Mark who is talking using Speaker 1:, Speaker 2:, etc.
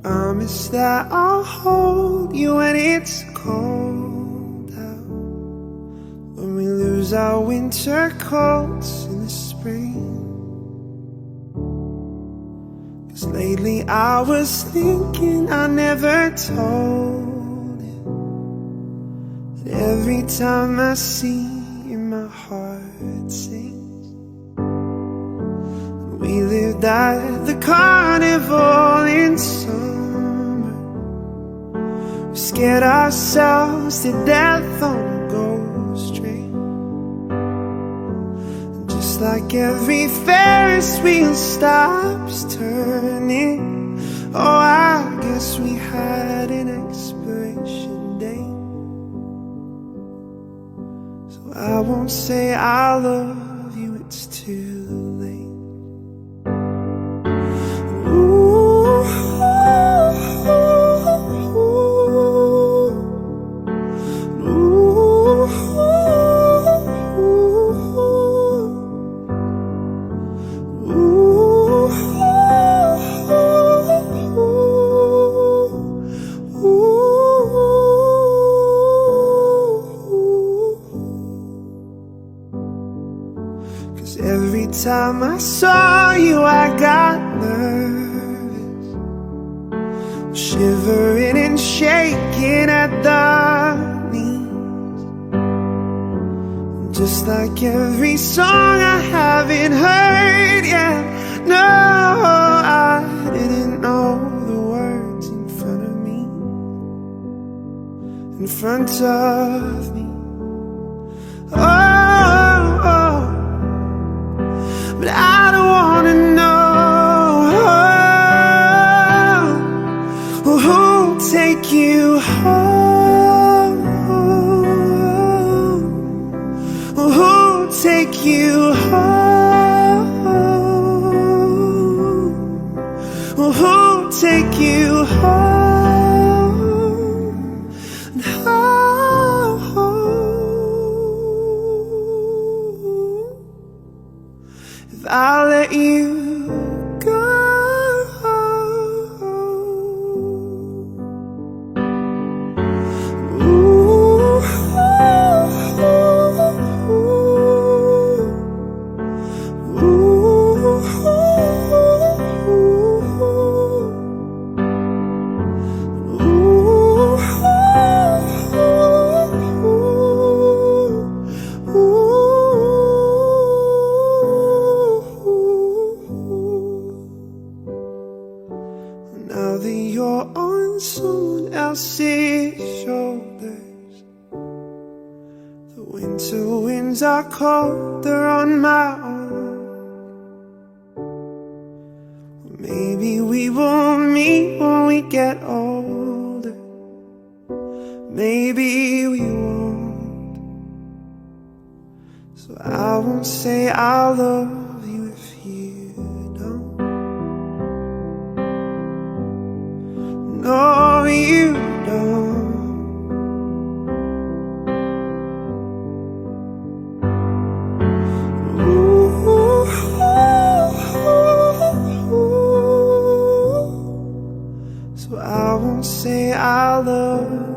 Speaker 1: Promise that I'll hold you when it's cold out, when we lose our winter coats in the spring. 'Cause lately I was thinking I never told you that every time I see you my heart sings. We lived at the carnival in summer, we scared ourselves to death on a ghost train. And just like every ferris wheel stops turning, oh, I guess we had an expiration date. So I won't say I love you, it's too late. Every time I saw you I got nervous, shivering and shaking at the knees. Just like every song I haven't heard yet. No, I didn't know the words in front of me, in front of me. But I don't wanna know who'll take you home, who'll take you home, who'll take you home, and if I let you go. Now that you're on someone else's shoulders, the winter winds are colder on my own. Maybe we will meet when we get older, maybe we won't. So I won't say I love you if you don't. No, you don't. So I won't say I love you.